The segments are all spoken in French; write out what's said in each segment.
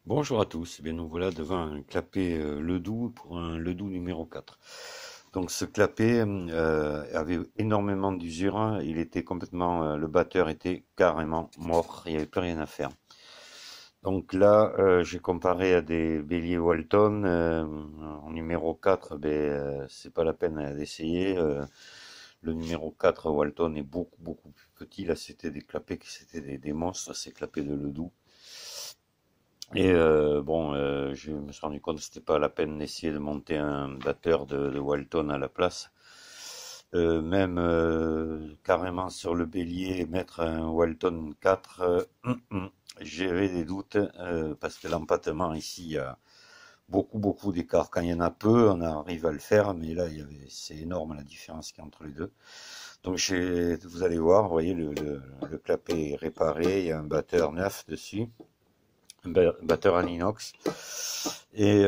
Bonjour à tous, eh bien nous voilà devant un clapet Ledoux pour un Ledoux numéro 4. Donc ce clapet avait énormément d'usure, hein. Il était complètement, le batteur était carrément mort, il n'y avait plus rien à faire. Donc là, j'ai comparé à des béliers Walton, en numéro 4, c'est pas la peine d'essayer. Le numéro 4 Walton est beaucoup plus petit, là c'était des clapets qui c'était des monstres, ces clapets de Ledoux. Et je me suis rendu compte que c'était pas la peine d'essayer de monter un batteur de Walton à la place. Carrément sur le bélier, mettre un Walton 4, j'avais des doutes parce que l'empattement ici, il y a beaucoup d'écart. Quand il y en a peu, on arrive à le faire, mais là, c'est énorme la différence qu'il y a entre les deux. Donc vous allez voir, vous voyez, le clapet est réparé, il y a un batteur neuf dessus. Batteur en inox et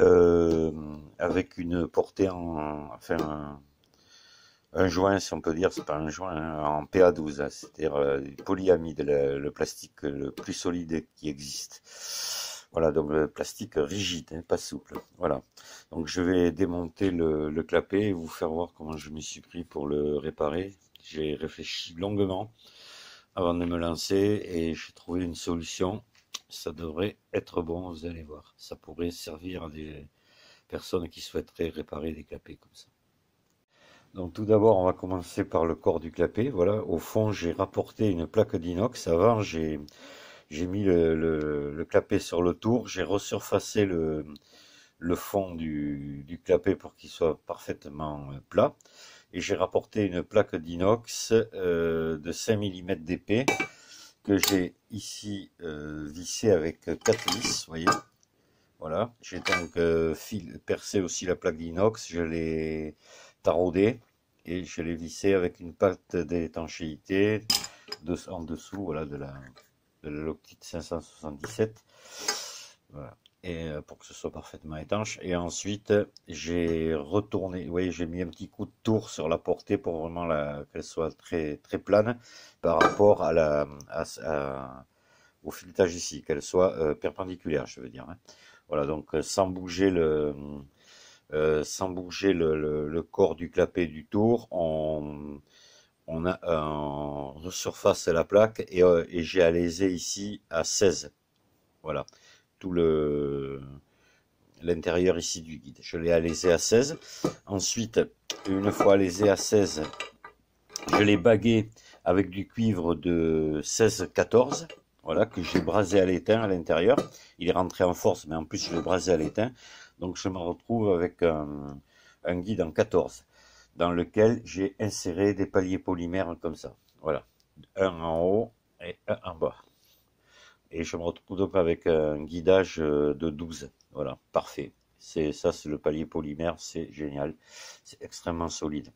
avec une portée enfin un joint, si on peut dire, c'est pas un joint, hein, en PA12, hein, c'est-à-dire du polyamide, le plastique le plus solide qui existe. Voilà, donc le plastique rigide, hein, pas souple. Voilà, donc je vais démonter le clapet et vous faire voir comment je m'y suis pris pour le réparer. J'ai réfléchi longuement avant de me lancer et j'ai trouvé une solution. Ça devrait être bon, vous allez voir. Ça pourrait servir à des personnes qui souhaiteraient réparer des clapets comme ça. Donc tout d'abord, on va commencer par le corps du clapet. Voilà, au fond, j'ai rapporté une plaque d'inox. Avant, j'ai mis le clapet sur le tour. J'ai resurfacé le fond du clapet pour qu'il soit parfaitement plat. Et j'ai rapporté une plaque d'inox de 5 mm d'épais que j'ai ici vissé avec 4 vis, vous voyez. Voilà, j'ai donc percé aussi la plaque d'inox, je l'ai taraudée et je l'ai vissé avec une pâte d'étanchéité en dessous, voilà, de la Loctite 577. Voilà. Et pour que ce soit parfaitement étanche. Et ensuite, j'ai retourné, vous voyez, j'ai mis un petit coup de tour sur la portée pour vraiment qu'elle soit très plane par rapport au filetage ici, qu'elle soit perpendiculaire, je veux dire, hein. Voilà, donc sans bouger le corps du clapet du tour, on resurface la plaque et j'ai alésé ici à 16. Voilà, tout l'intérieur ici du guide. Je l'ai alésé à 16. Ensuite, une fois alésé à 16, je l'ai bagué avec du cuivre de 16-14. Voilà, que j'ai brasé à l'étain à l'intérieur. Il est rentré en force, mais en plus je l'ai brasé à l'étain. Donc je me retrouve avec un guide en 14, dans lequel j'ai inséré des paliers polymères comme ça. Voilà, un en haut et un en bas. Et je me retrouve donc avec un guidage de 12. Voilà, parfait. C'est le palier polymère, c'est génial. C'est extrêmement solide.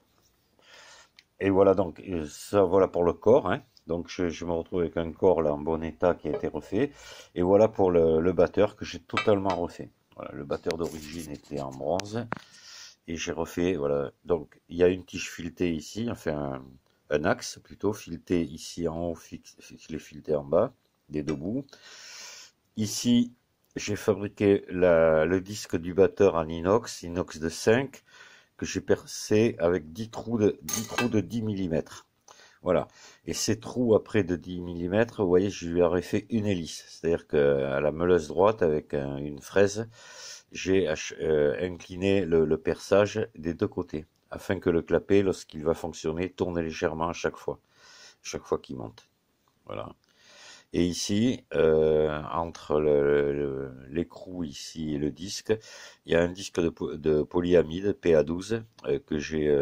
Et voilà donc, ça voilà pour le corps, hein. Donc je me retrouve avec un corps là en bon état qui a été refait. Et voilà pour le batteur que j'ai totalement refait. Voilà, le batteur d'origine était en bronze. Et j'ai refait, voilà. Donc il y a une tige filetée ici, enfin un axe plutôt, fileté ici en haut, les fileté en bas, des deux bouts. Ici, j'ai fabriqué le disque du batteur en inox de 5, que j'ai percé avec 10 trous de 10 mm. Voilà. Et ces trous après de 10 mm, vous voyez, je lui aurais fait une hélice. C'est-à-dire qu'à la meuleuse droite, avec une fraise, j'ai incliné le perçage des deux côtés, afin que le clapet, lorsqu'il va fonctionner, tourne légèrement à chaque fois qu'il monte. Voilà. Et ici, entre l'écrou ici et le disque, il y a un disque de polyamide PA12 que j'ai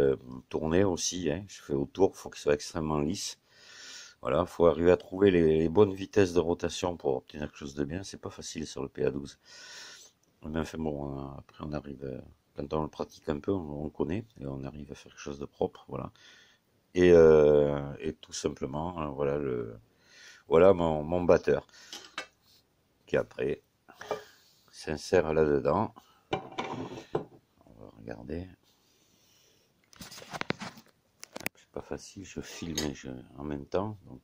tourné aussi, hein. Je fais autour, il faut qu'il soit extrêmement lisse. Voilà, il faut arriver à trouver les bonnes vitesses de rotation pour obtenir quelque chose de bien. C'est pas facile sur le PA12. Mais enfin bon, après on arrive, quand on le pratique un peu, on connaît et on arrive à faire quelque chose de propre, voilà. Et tout simplement, voilà mon batteur qui après s'insère là-dedans. On va regarder. C'est pas facile, je filme en même temps, donc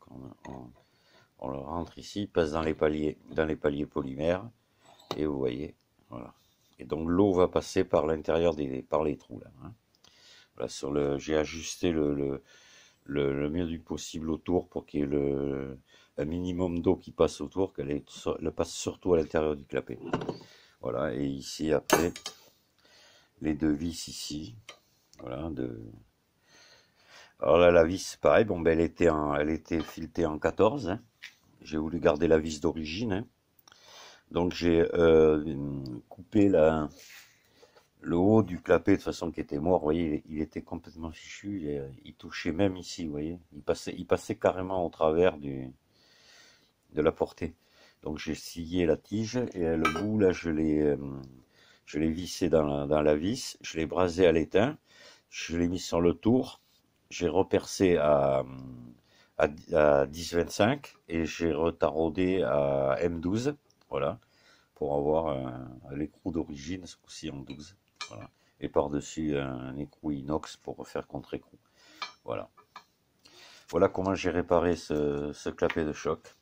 on le rentre ici, il passe dans les paliers polymères. Et vous voyez, voilà. Et donc l'eau va passer par l'intérieur par les trous là. Hein. Voilà, j'ai ajusté le mieux du possible autour pour qu'il y ait un minimum d'eau qui passe autour, qu'elle passe surtout à l'intérieur du clapet. Voilà, et ici après, les deux vis ici. Voilà, alors là, la vis, pareil, bon, ben, elle était filetée en 14. Hein. J'ai voulu garder la vis d'origine. Hein. Donc j'ai coupé le haut du clapet de façon qu'il était mort. Vous voyez, il était complètement fichu. Il touchait même ici, vous voyez. Il passait carrément au travers de la portée. Donc j'ai scié la tige et le bout, là, je l'ai vissé dans la vis. Je l'ai brasé à l'étain. Je l'ai mis sur le tour. J'ai repercé à 10-25 et j'ai retaraudé à M12. Voilà. Pour avoir l'écrou d'origine, ce coup-ci en 12. Voilà. Et par-dessus un écrou inox pour faire contre-écrou. Voilà. Voilà comment j'ai réparé ce clapet de choc.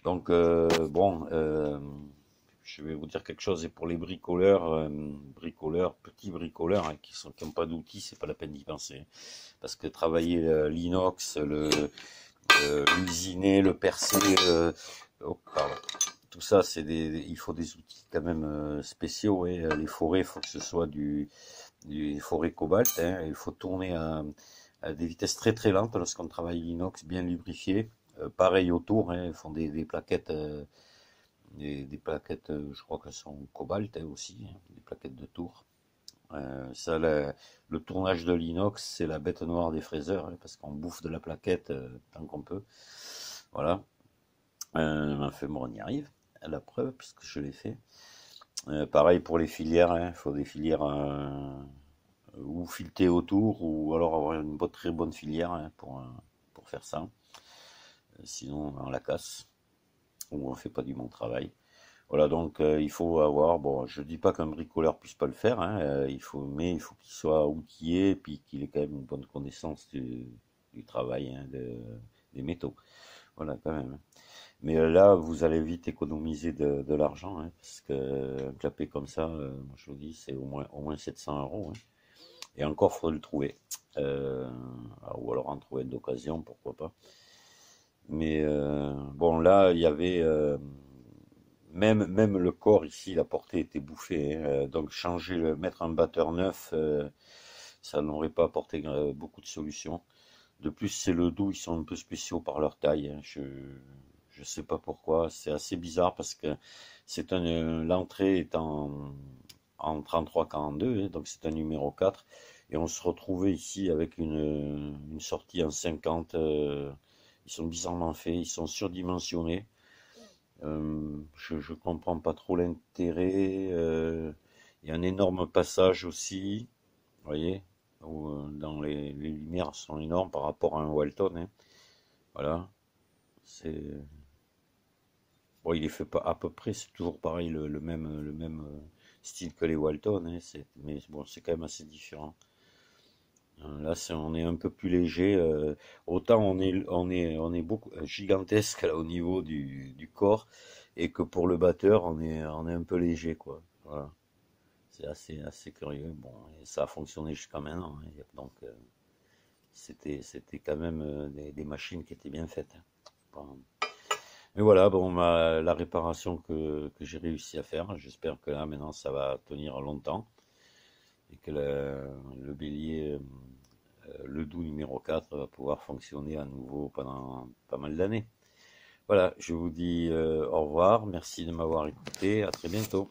Donc, bon, je vais vous dire quelque chose. Et pour les bricoleurs, petits bricoleurs, hein, qui n'ont pas d'outils, c'est pas la peine d'y penser. Parce que travailler l'inox, l'usiner, le percer, oh, pardon. Tout ça, il faut des outils quand même spéciaux. Et les forêts, il faut que ce soit des forêts cobalt. Hein, il faut tourner à des vitesses très très lentes lorsqu'on travaille l'inox bien lubrifié. Pareil autour, hein, ils font des plaquettes, des plaquettes, je crois qu'elles sont cobalt hein, aussi, hein, des plaquettes de tour. Ça, le tournage de l'inox, c'est la bête noire des fraiseurs, hein, parce qu'on bouffe de la plaquette tant qu'on peut. Voilà. Enfin bon, on y arrive. À la preuve, puisque je l'ai fait. Pareil pour les filières, il faut des filières ou filetées autour, ou alors avoir une très bonne filière hein, pour faire ça. Sinon, on la casse, ou on fait pas du bon travail. Voilà, donc il faut avoir, bon, je dis pas qu'un bricoleur puisse pas le faire, hein, mais il faut qu'il soit outillé, puis qu'il ait quand même une bonne connaissance du travail hein, des métaux. Voilà, quand même. Mais là, vous allez vite économiser de l'argent, hein, parce qu'un clapet comme ça, moi je vous dis, c'est au moins 700 €. Hein. Et encore, il faudrait le trouver. Ou alors en trouver d'occasion, pourquoi pas. Mais bon, là, il y avait même le corps ici, la portée était bouffée. Hein, donc mettre un batteur neuf, ça n'aurait pas apporté beaucoup de solutions. De plus, c'est le dos, ils sont un peu spéciaux par leur taille. Hein. Je sais pas pourquoi, c'est assez bizarre parce que l'entrée est en 33-42, hein, donc c'est un numéro 4. Et on se retrouvait ici avec une sortie en 50. Ils sont bizarrement faits, ils sont surdimensionnés. Je comprends pas trop l'intérêt. Il y a un énorme passage aussi, vous voyez, où, dans les lumières sont énormes par rapport à un Walton. Hein. Voilà, c'est bon, il est fait pas à peu près, c'est toujours pareil, le même style que les Walton, hein, mais bon, c'est quand même assez différent. Là, on est un peu plus léger. Autant on est beaucoup gigantesque là, au niveau du corps, et que pour le batteur, on est un peu léger, quoi. Voilà. C'est assez curieux. Bon, et ça a fonctionné jusqu'à maintenant. Hein, donc, c'était quand même des machines qui étaient bien faites. Hein. Bon. Mais voilà, bon, la réparation que j'ai réussi à faire, j'espère que là, maintenant, ça va tenir longtemps. Et que le bélier, le doux numéro 4 va pouvoir fonctionner à nouveau pendant pas mal d'années. Voilà, je vous dis au revoir, merci de m'avoir écouté, à très bientôt.